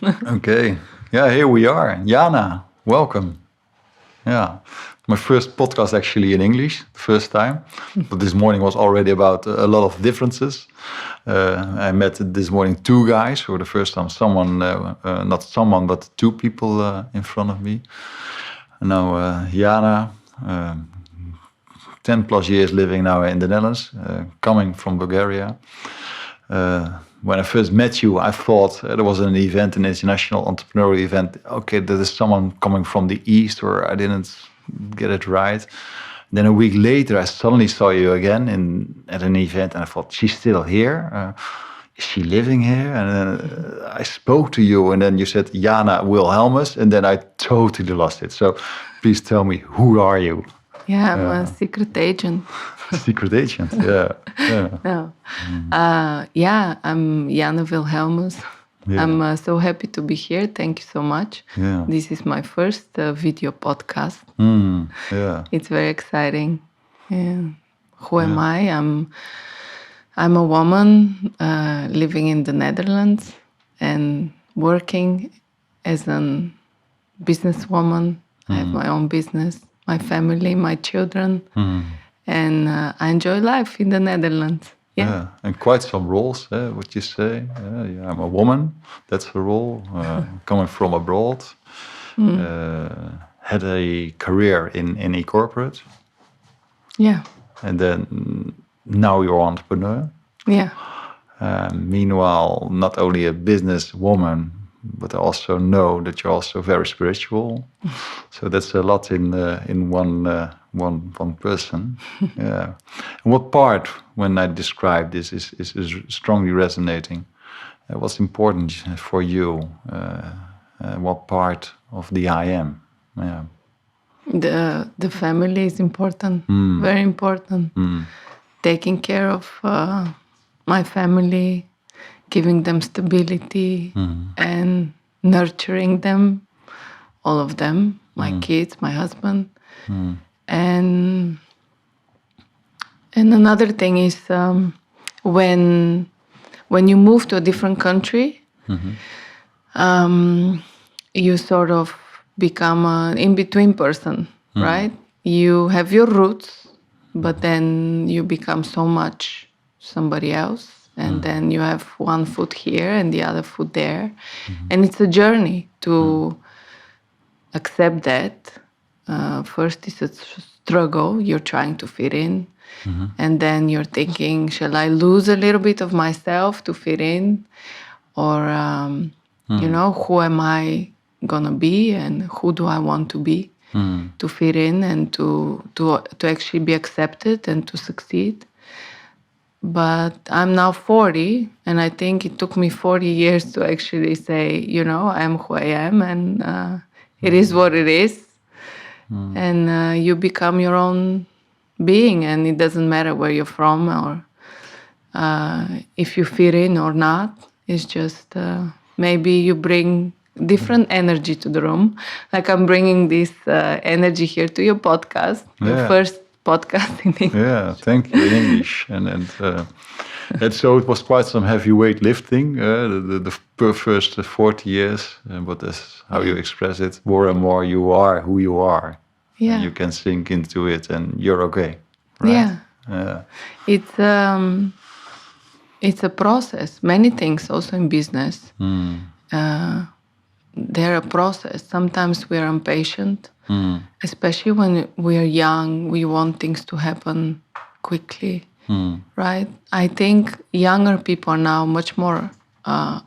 Okay. Yeah, here we are. Jana, welcome. Yeah. My first podcast actually in English, the first time. But this morning was already about a lot of differences. I met this morning two guys for the first time. Not someone, but two people in front of me. And now Jana, 10 plus years living now in the Netherlands, coming from Bulgaria. When I first met you, I thought there was an event, an international entrepreneurial event. Okay, there is someone coming from the East, or I didn't get it right. Then a week later, I suddenly saw you again at an event, and I thought, she's still here? Is she living here? And then I spoke to you, and then you said Jana Wilhelmus, and then I totally lost it. So please tell me, who are you? Yeah, I'm a secret agent. Secret agent, yeah. No. I'm Jana Wilhelmus. Yeah. I'm so happy to be here. Thank you so much. Yeah. This is my first video podcast. Yeah. It's very exciting. Yeah. Who am I? I'm a woman living in the Netherlands and working as a businesswoman. I have my own business, my family, my children. And I enjoy life in the Netherlands. Yeah. And quite some roles, what you say. I'm a woman, that's a role. Coming from abroad. Had a career in e-corporate. Yeah. And then now you're an entrepreneur. Yeah. Meanwhile, not only a businesswoman, but I also know that you're also very spiritual. So that's a lot in one person. Yeah. And what part, when I describe this, is strongly resonating? What's important for you? What part of the I am? Yeah. The family is important, very important. Taking care of my family, giving them stability and nurturing them, all of them, my kids, my husband. And another thing is when you move to a different country, you sort of become an in-between person, right? You have your roots, but then you become so much somebody else. And then you have one foot here and the other foot there. And it's a journey to accept that. First, it's a struggle. You're trying to fit in. And then you're thinking, shall I lose a little bit of myself to fit in? Or, who am I going to be and who do I want to be to fit in and to actually be accepted and to succeed? But I'm now 40, and I think it took me 40 years to actually say, I am who I am, and it is what it is. And you become your own being, and it doesn't matter where you're from or if you fit in or not. It's just maybe you bring different energy to the room. Like I'm bringing this energy here to your podcast, your first podcast in English. Yeah, thank you, in English. And so it was quite some heavyweight lifting, the first 40 years, but that's how you express it. More and more you are who you are. Yeah. And you can sink into it and you're okay. Right? Yeah. It's a process. Many things also in business, they're a process. Sometimes we're impatient. Especially when we are young, we want things to happen quickly, right? I think younger people are now much more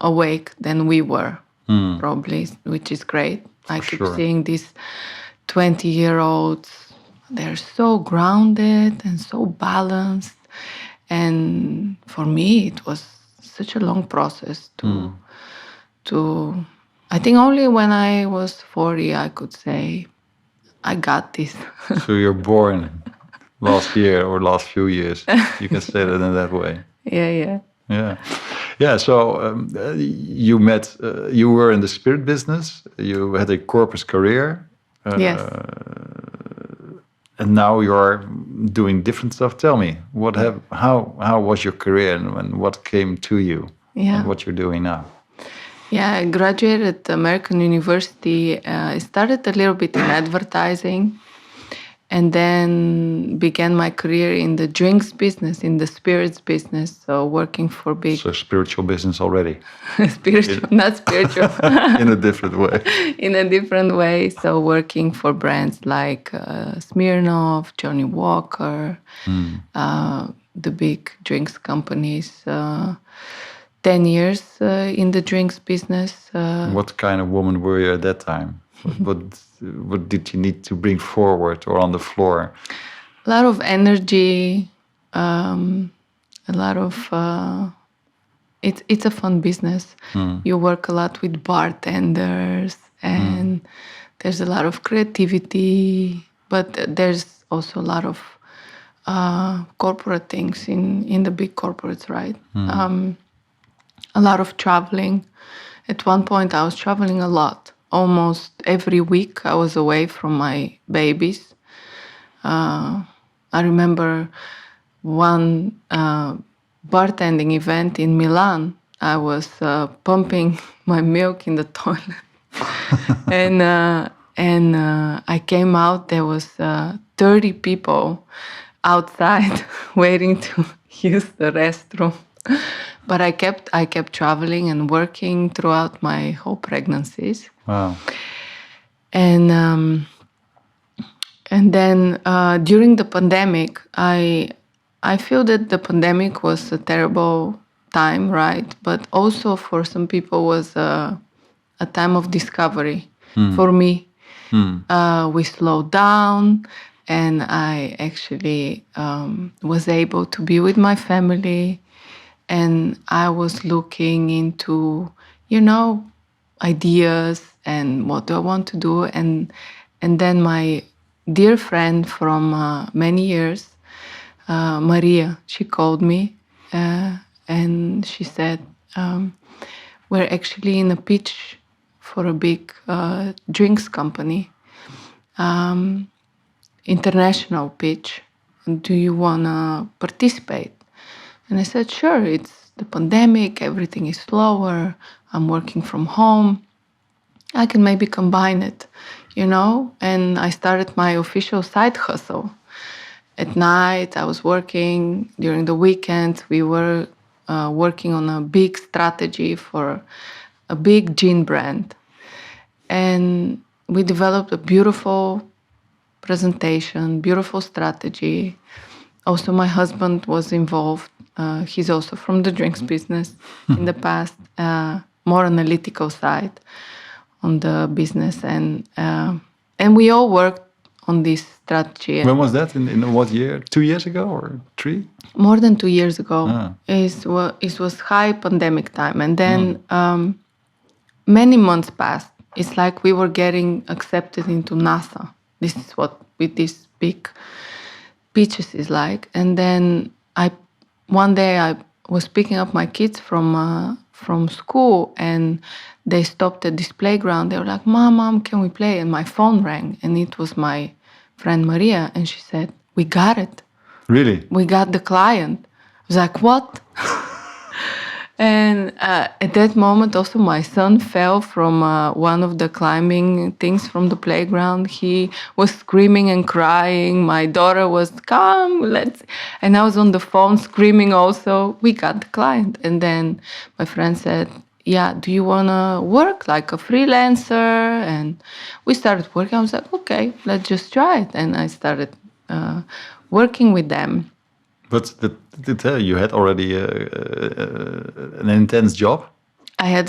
awake than we were, probably, which is great. I keep seeing these 20-year-olds. They're so grounded and so balanced. And for me, it was such a long process to I think only when I was 40, I could say, I got this. So you're born last year or last few years. You can say that in that way. Yeah. So you met. You were in the spirit business. You had a corporate career. Yes. And now you're doing different stuff. Tell me, how was your career and what came to you? Yeah. And what you're doing now? Yeah, I graduated at American University. I started a little bit in advertising and then began my career in the drinks business, in the spirits business. So working for big... So spiritual business already. Spiritual, not spiritual. In a different way. In a different way. So working for brands like Smirnoff, Johnny Walker, the big drinks companies. 10 years in the drinks business. What kind of woman were you at that time? What did you need to bring forward or on the floor? A lot of energy, a lot of... It's a fun business. You work a lot with bartenders and there's a lot of creativity, but there's also a lot of corporate things in the big corporates, right? A lot of traveling. At one point, I was traveling a lot. Almost every week, I was away from my babies. I remember one bartending event in Milan. I was pumping my milk in the toilet. and I came out, there was 30 people outside waiting to use the restroom. But I kept traveling and working throughout my whole pregnancies. Wow. And then during the pandemic, I feel that the pandemic was a terrible time, right? But also for some people was a time of discovery. For me, we slowed down, and I actually was able to be with my family. And I was looking into, ideas and what do I want to do. And then my dear friend from many years, Maria, she called me and she said, we're actually in a pitch for a big drinks company, international pitch. Do you want to participate? And I said, sure, it's the pandemic, everything is slower, I'm working from home. I can maybe combine it, And I started my official side hustle. At night, I was working. During the weekends, we were working on a big strategy for a big gin brand. And we developed a beautiful presentation, beautiful strategy. Also, my husband was involved. He's also from the drinks business in the past, more analytical side on the business. And we all worked on this strategy. When was that? In what year? 2 years ago or 3? More than 2 years ago. It was high pandemic time. And then many months passed. It's like we were getting accepted into NASA. This is what with these big pitches is like. And then one day I was picking up my kids from school, and they stopped at this playground. They were like, Mom, can we play? And my phone rang, and it was my friend Maria, and she said, we got it. Really? We got the client. I was like, what? And at that moment, also my son fell from one of the climbing things from the playground. He was screaming and crying. My daughter was, come, and I was on the phone screaming also. We got the client. And then my friend said, yeah, do you want to work like a freelancer? And we started working. I was like, okay, let's just try it. And I started working with them. But you had already an intense job. I had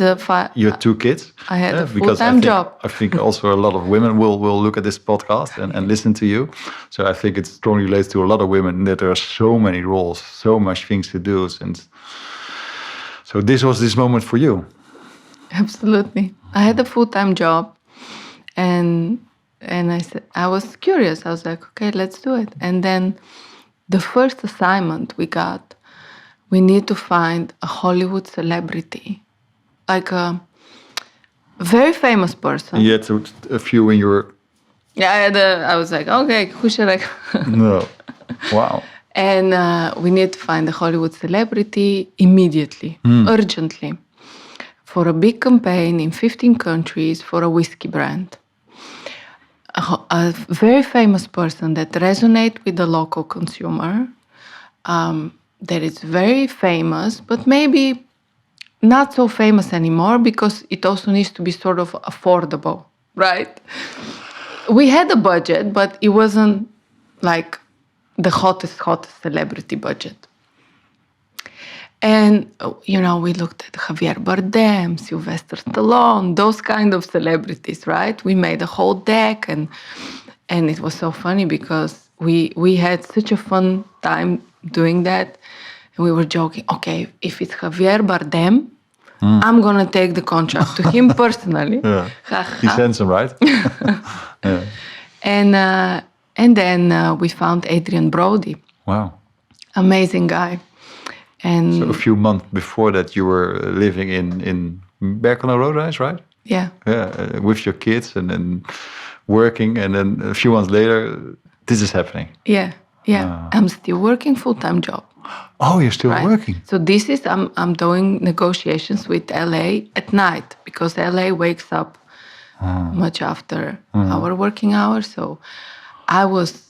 you had 2 kids. I had a full-time job. I think also a lot of women will look at this podcast and listen to you. So I think it strongly relates to a lot of women that there are so many roles, so much things to do. And so this was this moment for you. Absolutely. I had a full-time job, and I said, I was curious. I was like, okay, let's do it. And then the first assignment we got, we need to find a Hollywood celebrity, like a very famous person. You had a few in your... Yeah, I was like, okay, who should I... No. Wow. And we need to find a Hollywood celebrity immediately, urgently. for a big campaign in 15 countries for a whiskey brand. A very famous person that resonates with the local consumer, that is very famous, but maybe not so famous anymore because it also needs to be sort of affordable, right? We had a budget, but it wasn't like the hottest celebrity budget. And, we looked at Javier Bardem, Sylvester Stallone, those kind of celebrities, right? We made a whole deck, and it was so funny because we had such a fun time doing that. And we were joking, okay, if it's Javier Bardem, I'm going to take the contract to him personally. Yeah. He's handsome, right? Yeah. And then we found Adrian Brody. Wow. Amazing guy. And so a few months before that, you were living in Berkel Roderijs, right? Yeah. Yeah, with your kids and then working. And then a few months later, this is happening. Yeah. I'm still working full-time job. Oh, you're still working. So this is, I'm doing negotiations with LA at night because LA wakes up much after our working hours. So I was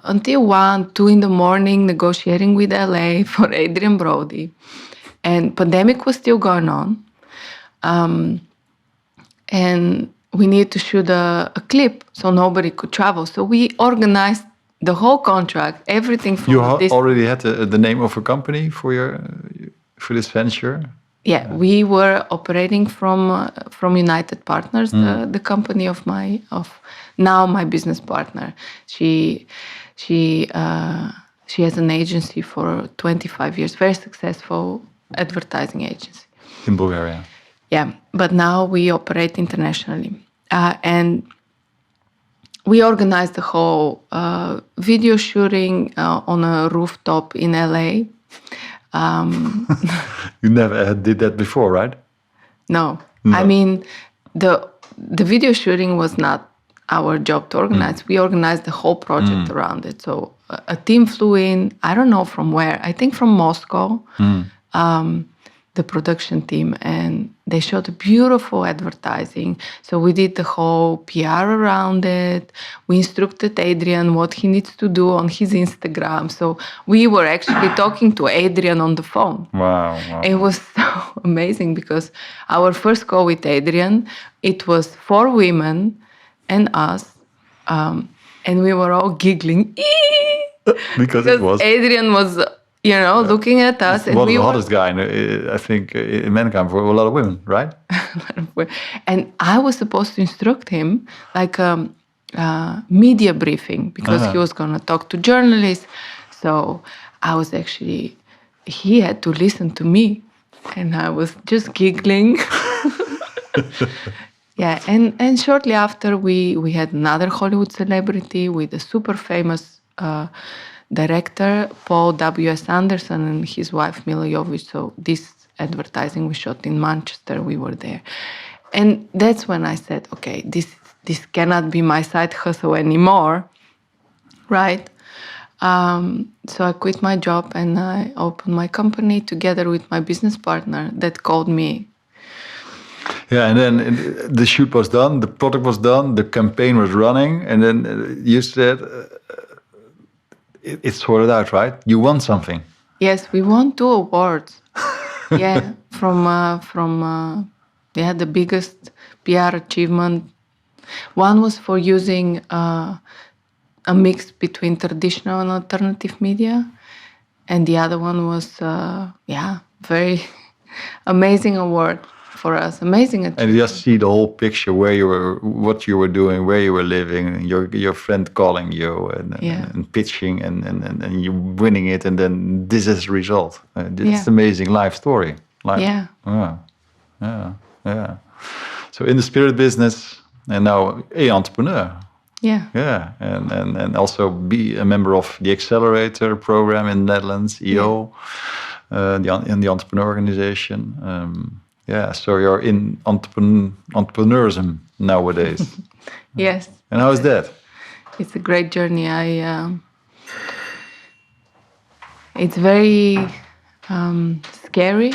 until 1, 2 in the morning negotiating with LA for Adrian Brody. And pandemic was still going on. And we needed to shoot a clip so nobody could travel. So we organized the whole contract, everything from you already had the name of a company for this venture? Yeah, we were operating from United Partners, the company of now my business partner. She has an agency for 25 years, very successful advertising agency. In Bulgaria. Yeah, but now we operate internationally. And we organized the whole video shooting on a rooftop in LA. You never did that before, right? No. I mean, the video shooting was not our job to organize. We organized the whole project around it. So a team flew in, I don't know from where, I think from Moscow, the production team, and they shot beautiful advertising. So we did the whole PR around it. We instructed Adrian what he needs to do on his Instagram. So we were actually talking to Adrian on the phone. Wow. It was so amazing because our first call with Adrian, it was 4 women and us, and we were all giggling. because it was Adrian was, looking at us. And one of the hottest guy, I think, in mankind for a lot of women, right? And I was supposed to instruct him like a media briefing because he was going to talk to journalists. So I was he had to listen to me, and I was just giggling. Yeah, and shortly after we had another Hollywood celebrity with a super famous director, Paul W.S. Anderson, and his wife Mila Jovovich. So this advertising we shot in Manchester. We were there, and that's when I said, okay, this cannot be my side hustle anymore, right? So I quit my job and I opened my company together with my business partner that called me. Yeah, and then the shoot was done, the product was done, the campaign was running, and then you said it's sorted out, right? You won something. Yes, we won 2 awards. Yeah, from the biggest PR achievement. One was for using a mix between traditional and alternative media, and the other one was very amazing award for us. Amazing achievement. And you just see the whole picture where you were, what you were doing, where you were living, your friend calling you and pitching and you winning it, and then this is the result. It's an amazing life story. Yeah. So in the spirit business, and now an entrepreneur. Yeah. Yeah, and also be a member of the Accelerator program in the Netherlands, EO, in the entrepreneur organization. So you're in entrepreneurism nowadays. Yes. And how is that? It's a great journey. It's very scary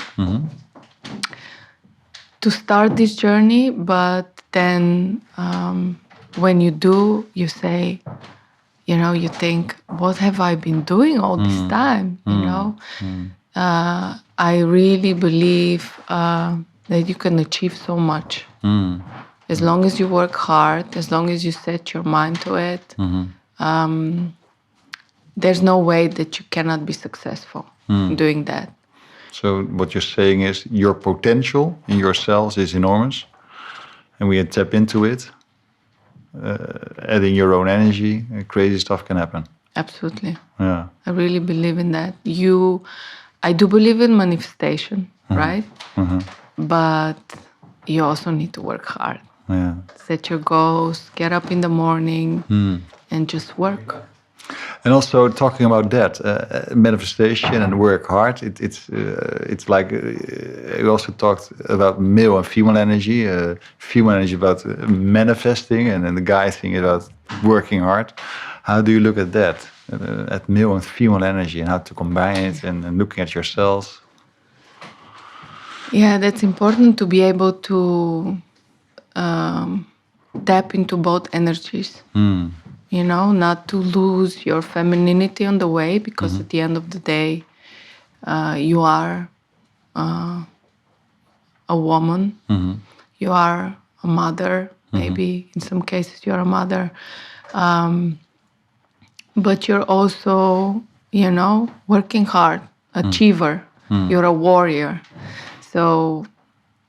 to start this journey, but then when you do, you say, you think, what have I been doing all this time? I really believe that you can achieve so much. As long as you work hard, as long as you set your mind to it, there's no way that you cannot be successful doing that. So what you're saying is your potential in yourselves is enormous, and we tap into it, adding your own energy, crazy stuff can happen. Absolutely. Yeah. I really believe in that. I do believe in manifestation, right? But you also need to work hard. Yeah. Set your goals, get up in the morning, and just work. And also talking about that, manifestation and work hard, it's like you also talked about male and female energy. Female energy about manifesting, and then the guy thing about working hard. How do you look at that, at male and female energy, and how to combine it, and looking at yourselves? Yeah, that's important to be able to tap into both energies. Not to lose your femininity on the way, because at the end of the day, you are a woman. You are a mother. Maybe in some cases you are a mother. But you're also, working hard, achiever. You're a warrior. So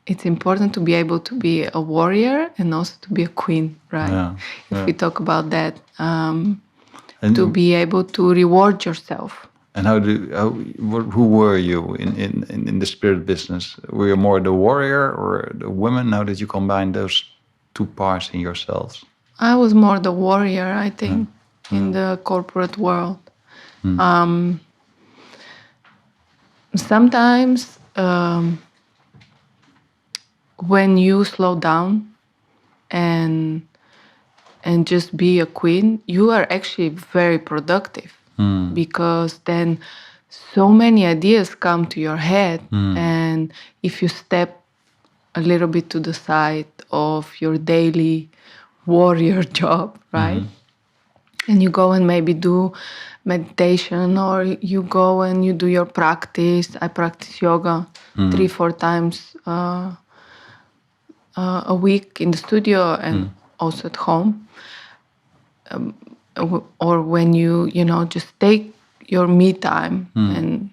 it's important to be able to be a warrior and also to be a queen, right? Yeah, if we talk about that, to be able to reward yourself. And who were you in the spirit business? Were you more the warrior or the woman? How did you combine those two parts in yourselves? I was more the warrior, I think, in the corporate world. Sometimes when you slow down and just be a queen, you are actually very productive, because then so many ideas come to your head. And if you step a little bit to the side of your daily warrior job, right? And you go and maybe do meditation, or you go and you do your practice. I practice yoga 3-4 times a week in the studio and also at home. Or when you just take your me time. And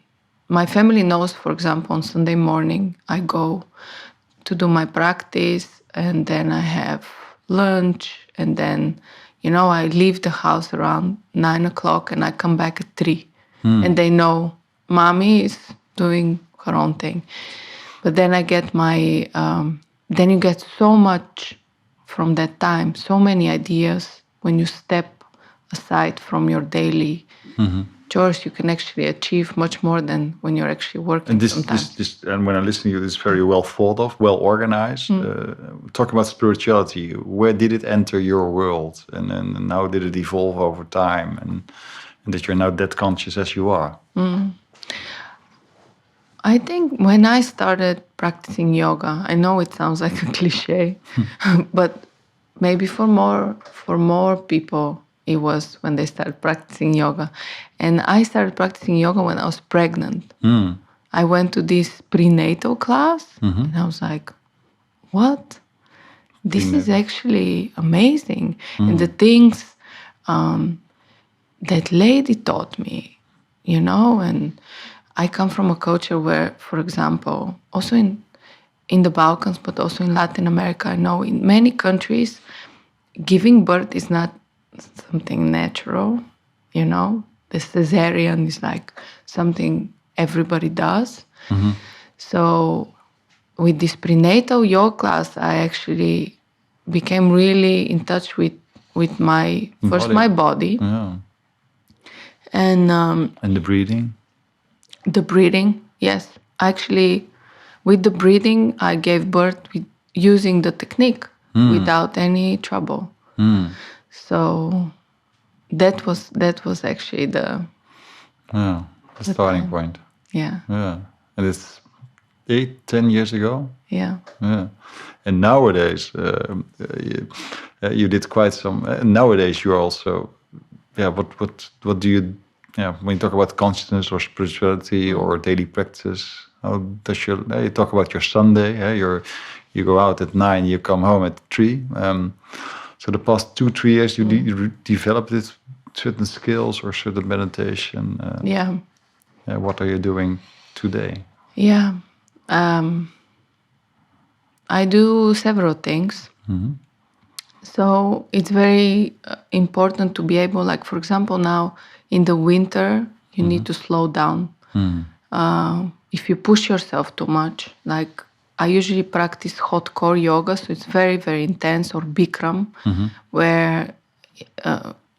my family knows, for example, on Sunday morning, I go to do my practice, and then I have lunch, and then, I leave the house around 9 o'clock and I come back at 3. And they know mommy is doing her own thing. But then I get then you get so much from that time, so many ideas. When you step aside from your daily chores, you can actually achieve much more than when you're actually working. And sometimes. And when I listen to you, this is very well thought of, well organized. Talk about spirituality. Where did it enter your world, and how did it evolve over time, and that you're now that conscious as you are? I think when I started practicing yoga, I know it sounds like a cliche, but maybe for more people, it was when they started practicing yoga. And I started practicing yoga when I was pregnant. I went to this prenatal class, and I was like, what? This is actually amazing. And the things that lady taught me, and I come from a culture where, for example, also in the Balkans, but also in Latin America, I know in many countries, giving birth is not something natural, The cesarean is like something everybody does. So with this prenatal yoga class, I actually became really in touch with my body. Yeah. And the breathing. The breathing, yes. Actually, with the breathing, I gave birth using the technique without any trouble. So that was actually the starting point. Yeah. Yeah, and it's 10 years ago. Yeah. Yeah, and nowadays you did quite some. Nowadays you are also, yeah. What do you, yeah? When you talk about consciousness or spirituality or daily practice, how does you talk about your Sunday? You go out at 9, you come home at 3. So the past 2-3 years you developed this certain skills or certain meditation. Yeah. What are you doing today? Yeah. I do several things. Mm-hmm. So it's very important to be able, like, for example, now in the winter, you need to slow down. If you push yourself too much, like I usually practice hot core yoga, so it's very, very intense, or Bikram, where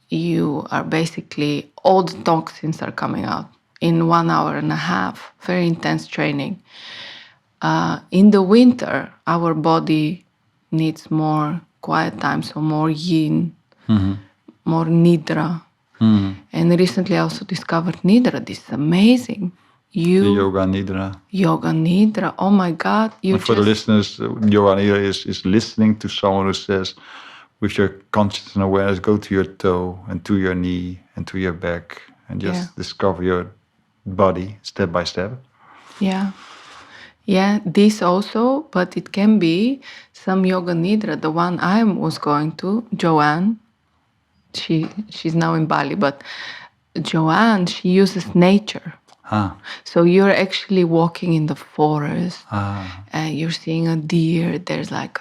you are basically, all the toxins are coming out in 1 hour and a half, very intense training. In the winter, our body needs more quiet time, so more yin, more nidra. And recently I also discovered nidra. This is amazing. The yoga nidra. Yoga nidra. Oh my God. For the listeners, yoga nidra is listening to someone who says, with your conscious and awareness, go to your toe and to your knee and to your back and just discover your body step by step. Yeah. Yeah, this also, but it can be some yoga nidra. The one I was going to, Joanne, she's now in Bali, but Joanne, she uses nature. So you're actually walking in the forest and you're seeing a deer. There's like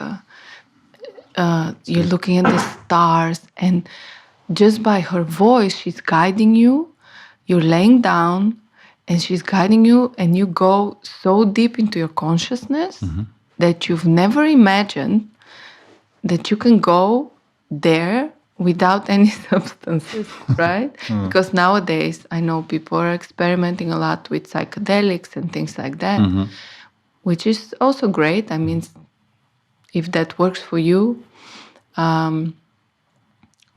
you're looking at the stars, and just by her voice, she's guiding you. You're laying down and she's guiding you, and you go so deep into your consciousness that you've never imagined that you can go there without any substances, right? Because nowadays, I know people are experimenting a lot with psychedelics and things like that, which is also great. I mean, if that works for you.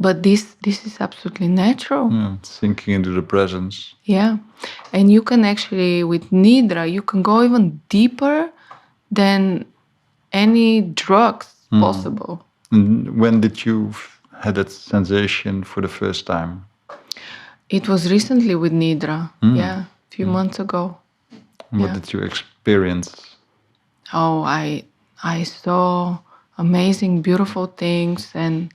But this is absolutely natural. Sinking into the presence. Yeah. And you can actually, with Nidra, you can go even deeper than any drugs possible. And when did you had that sensation for the first time? It was recently with Nidra. Yeah, a few months ago. What did you experience? Oh, I saw amazing, beautiful things, and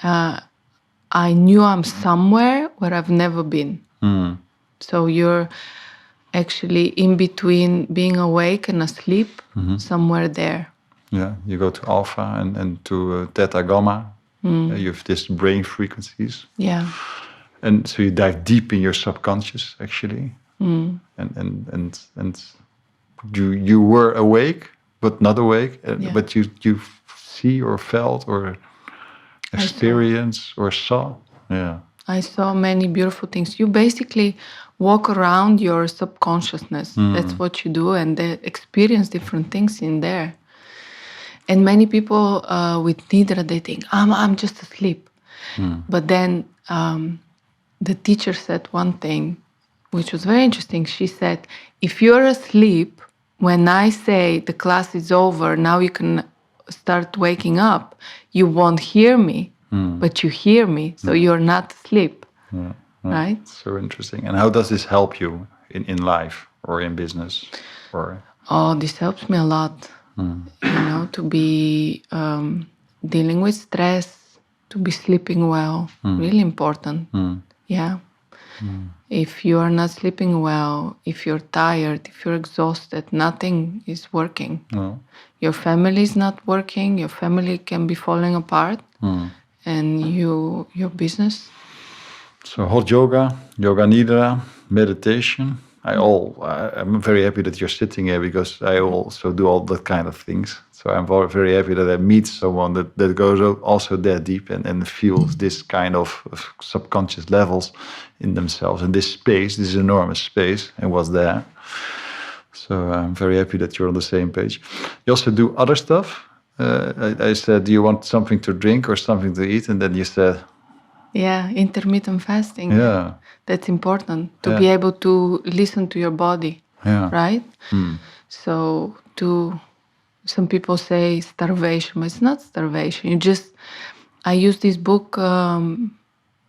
I knew I'm somewhere where I've never been. So you're actually in between being awake and asleep, somewhere there. Yeah, you go to alpha and to theta gamma. You have these brain frequencies. Yeah. And so you dive deep in your subconscious, actually. And you were awake, but not awake. But you see or felt or experience or saw. Yeah. I saw many beautiful things. You basically walk around your subconsciousness. That's what you do, and they experience different things in there. And many people with Nidra, they think, I'm just asleep. But then the teacher said one thing, which was very interesting. She said, if you're asleep, when I say the class is over, now you can start waking up, you won't hear me, but you hear me, so you're not asleep. Right? So interesting. And how does this help you in life or in business? Oh, this helps me a lot. To be dealing with stress, to be sleeping well, really important. Yeah. If you are not sleeping well, if you're tired, if you're exhausted, nothing is working. No. Your family is not working, your family can be falling apart, and your business. So hot yoga, yoga nidra, meditation. I'm very happy that you're sitting here because I also do all that kind of things. So I'm very happy that I meet someone that goes also that deep and feels this kind of subconscious levels in themselves. And this space, this enormous space, and was there. So I'm very happy that you're on the same page. You also do other stuff. I said, do you want something to drink or something to eat? And then you said... Yeah, intermittent fasting. That's important to be able to listen to your body, right? So some people say starvation, but it's not starvation. I used this book,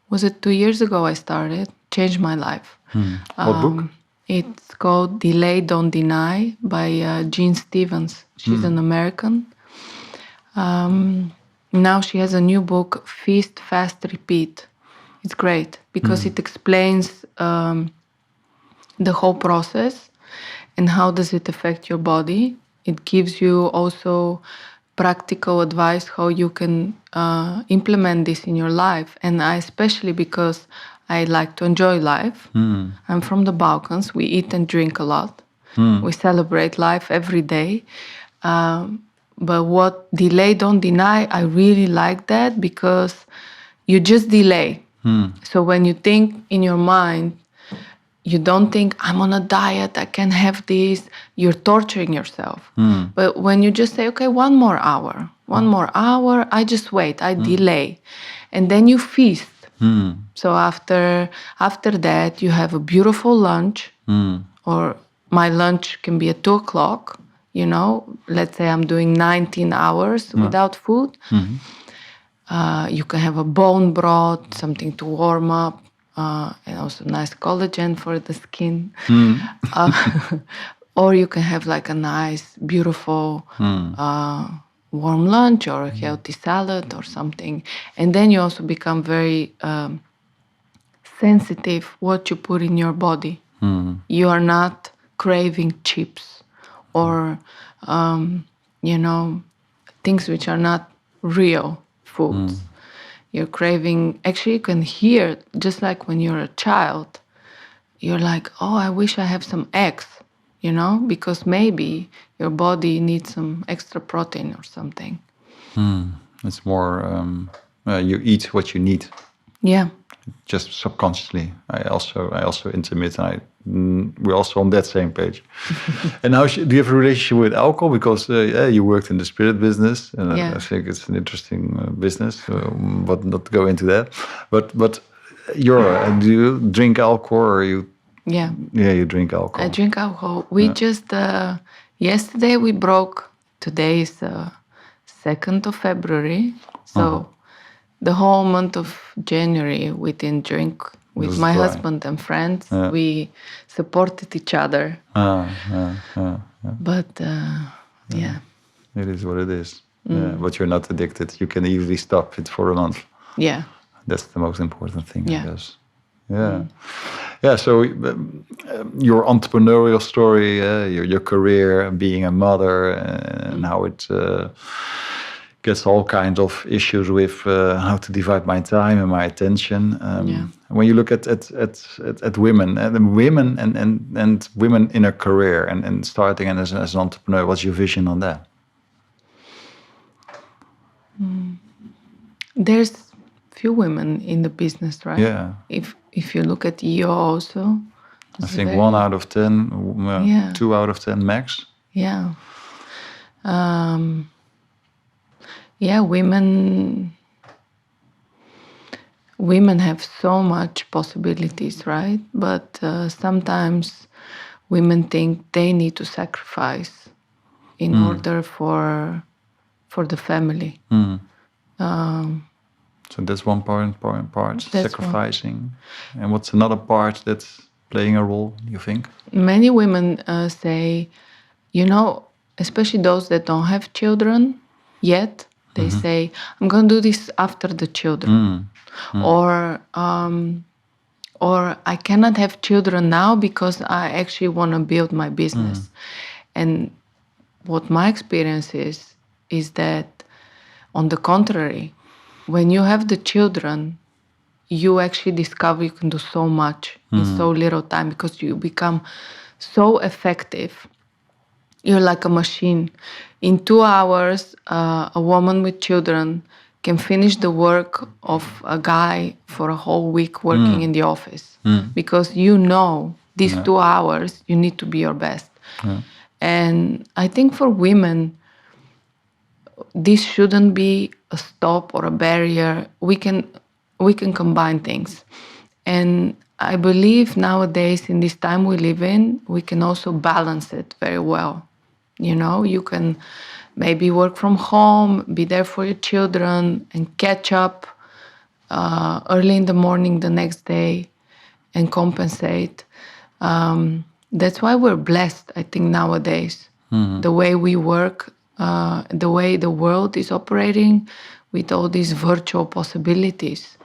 was it 2 years ago I started, changed my life. What book? It's called Delay, Don't Deny by Jean Stevens. She's an American. Now she has a new book, Feast, Fast, Repeat. It's great because it explains the whole process and how does it affect your body. It gives you also practical advice how you can implement this in your life. And I especially because I like to enjoy life. I'm from the Balkans. We eat and drink a lot. We celebrate life every day. But what delay, don't deny, I really like that because you just delay. So when you think in your mind, you don't think, I'm on a diet, I can't have this. You're torturing yourself. But when you just say, okay, one more hour, I just wait, I delay. And then you feast. So after that, you have a beautiful lunch. Or my lunch can be at 2 o'clock. Let's say I'm doing 19 hours without food. You can have a bone broth, something to warm up. And also nice collagen for the skin. Or you can have like a nice, beautiful warm lunch or a healthy salad or something. And then you also become very sensitive what you put in your body. You are not craving chips or, things which are not real foods. You're craving, actually you can hear, just like when you're a child, you're like, oh, I wish I have some eggs, because maybe your body needs some extra protein or something. It's more, you eat what you need. Yeah. Just subconsciously. I also intermittent. We're also on that same page. And now, do you have a relationship with alcohol? Because you worked in the spirit business, and I think it's an interesting business. But not go into that. But do you drink alcohol, or you? Yeah. Yeah, you drink alcohol. I drink alcohol. We just yesterday we broke. Today is 2nd of February, so. The whole month of January, we didn't drink with my husband and friends. Yeah. We supported each other. But, yeah. It is what it is. Yeah, but you're not addicted. You can easily stop it for a month. Yeah. That's the most important thing, I guess. Yeah. Yeah, so your entrepreneurial story, your career, being a mother, and how it... gets all kinds of issues with how to divide my time and my attention. When you look at women and women in a career and starting as an entrepreneur, what's your vision on that? There's few women in the business, right? Yeah. If you look at EO also, I think 1 out of 10, 2 out of 10 max. Yeah. Yeah, women have so much possibilities, right? But sometimes women think they need to sacrifice in order for the family. So that's one part, sacrificing. And what's another part that's playing a role, you think? Many women say, especially those that don't have children yet, they say, I'm going to do this after the children. Or I cannot have children now because I actually want to build my business. And what my experience is that, on the contrary, when you have the children, you actually discover you can do so much in so little time because you become so effective. You're like a machine. In 2 hours, a woman with children can finish the work of a guy for a whole week working in the office. Because these 2 hours, you need to be your best. And I think for women, this shouldn't be a stop or a barrier. We can combine things. And I believe nowadays, in this time we live in, we can also balance it very well. You can maybe work from home, be there for your children, and catch up early in the morning the next day and compensate. That's why we're blessed, I think, nowadays. The way we work, the way the world is operating with all these virtual possibilities.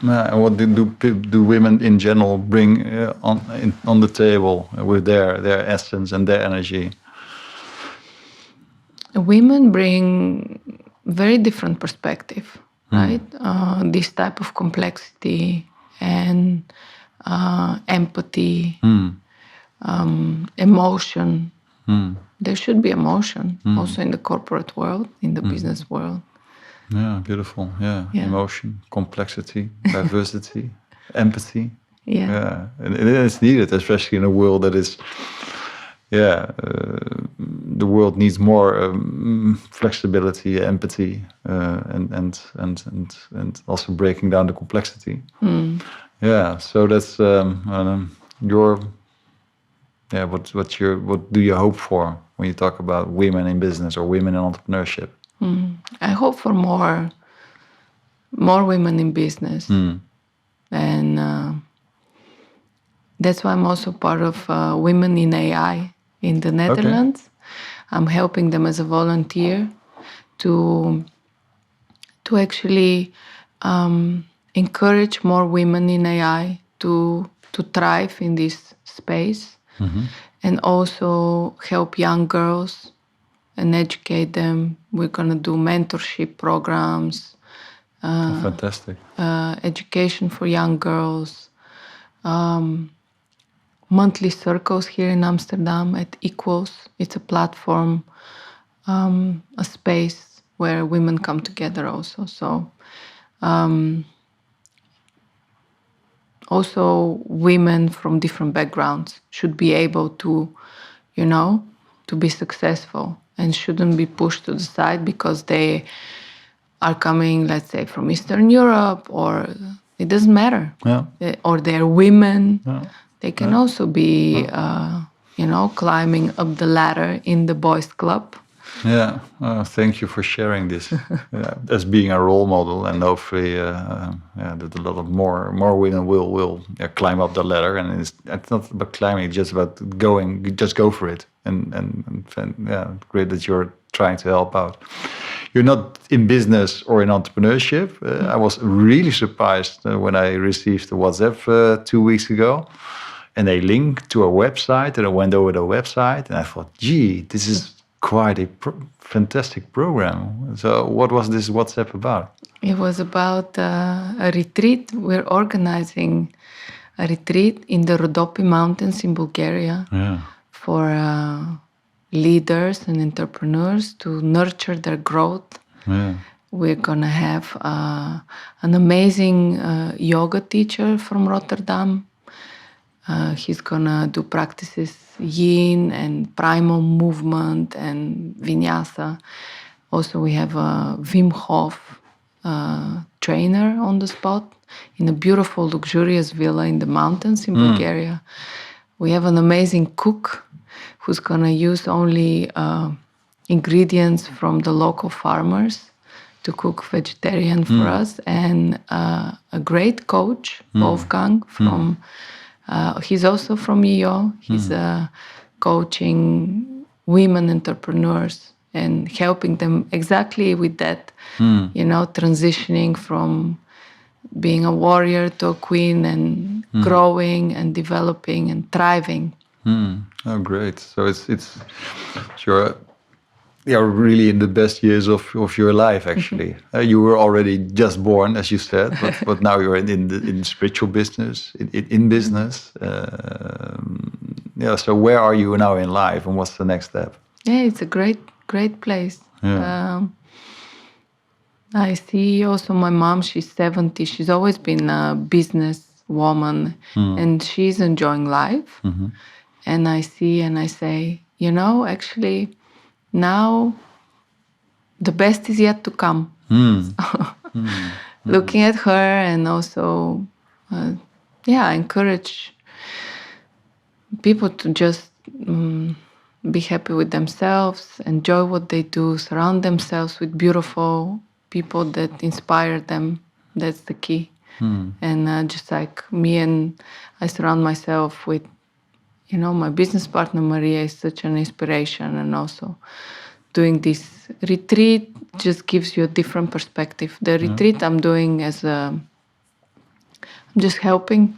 What do women in general bring on the table with their essence and their energy? Women bring very different perspective, right? This type of complexity and empathy, emotion. There should be emotion also in the corporate world, in the business world. Yeah, beautiful. Yeah. Emotion, complexity, diversity, empathy. Yeah. And it is needed, especially in a world that is, the world needs more flexibility, empathy, and also breaking down the complexity. Yeah. So that's your. Yeah. What do you hope for when you talk about women in business or women in entrepreneurship? I hope for more women in business, and that's why I'm also part of Women in AI in the Netherlands. Okay. I'm helping them as a volunteer to actually encourage more women in AI to thrive in this space, and also help young girls and educate them. We're going to do mentorship programs. Fantastic. Education for young girls. Monthly circles here in Amsterdam at Equals. It's a platform, a space where women come together also. So also women from different backgrounds should be able to, to be successful, and shouldn't be pushed to the side because they are coming, let's say, from Eastern Europe, or it doesn't matter. Yeah. Or they're women. Yeah. They can also be, climbing up the ladder in the boys' club. Yeah, thank you for sharing this as being a role model, and hopefully, that a lot of more women will climb up the ladder. And it's not about climbing; it's just about going. Just go for it, and great that you're trying to help out. You're not in business or in entrepreneurship. I was really surprised when I received the WhatsApp 2 weeks ago, and a link to a website, and I went over the website, and I thought, gee, this is quite a fantastic program. So what was this WhatsApp about? It was about a retreat. We're organizing a retreat in the Rhodope Mountains in Bulgaria for leaders and entrepreneurs to nurture their growth. Yeah. We're going to have an amazing yoga teacher from Rotterdam. He's gonna do practices yin and primal movement and vinyasa. Also, we have a Wim Hof trainer on the spot in a beautiful, luxurious villa in the mountains in Bulgaria. We have an amazing cook who's gonna use only ingredients from the local farmers to cook vegetarian for us, and a great coach, Wolfgang, from he's also from EO. He's coaching women entrepreneurs and helping them exactly with that, transitioning from being a warrior to a queen, and growing and developing and thriving. Oh, great! So it's you're really in the best years of your life, actually. You were already just born, as you said, but now you're in spiritual business, in business. So where are you now in life, and what's the next step? Yeah, it's a great place. Yeah. I see also my mom, she's 70. She's always been a business woman, and she's enjoying life. And I see and I say, actually, now the best is yet to come. Looking at her, and also, encourage people to just be happy with themselves, enjoy what they do, surround themselves with beautiful people that inspire them. That's the key. And just like me, and I surround myself with, my business partner Maria is such an inspiration, and also doing this retreat just gives you a different perspective. The retreat I'm doing I'm just helping.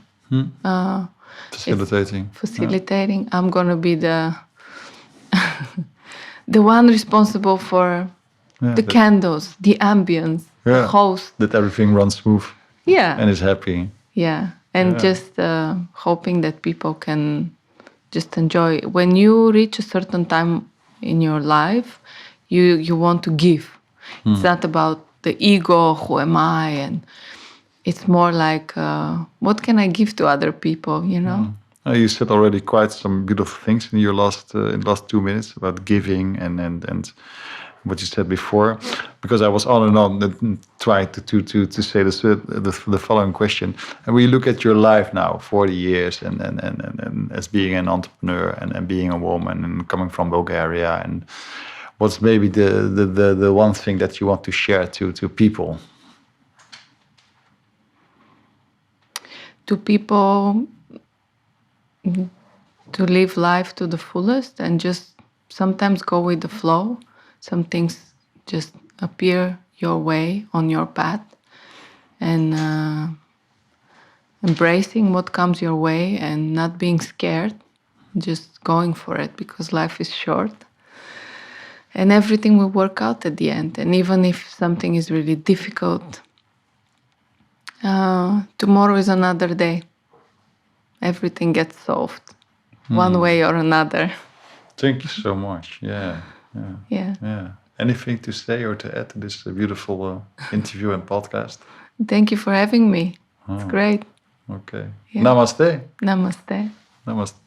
Facilitating. I'm gonna be the the one responsible for the candles, the ambience, the host. That everything runs smooth. Yeah. And is happy. Yeah. And just hoping that people can just enjoy. When you reach a certain time in your life, you want to give. It's not about the ego, who am I? And it's more like, what can I give to other people, You said already quite some beautiful things in your last 2 minutes about giving and what you said before, because I was on and on trying to say the following question. And when you look at your life now, 40 years, and as being an entrepreneur and being a woman and coming from Bulgaria, and what's maybe the one thing that you want to share to people? To people, to live life to the fullest and just sometimes go with the flow. Some things just appear your way on your path, and embracing what comes your way and not being scared, just going for it, because life is short and everything will work out at the end. And even if something is really difficult, tomorrow is another day. Everything gets solved one way or another. Thank you so much. Yeah. Anything to say or to add to this beautiful interview and podcast? Thank you for having me. It's great. Okay. Yeah. Namaste. Namaste. Namaste.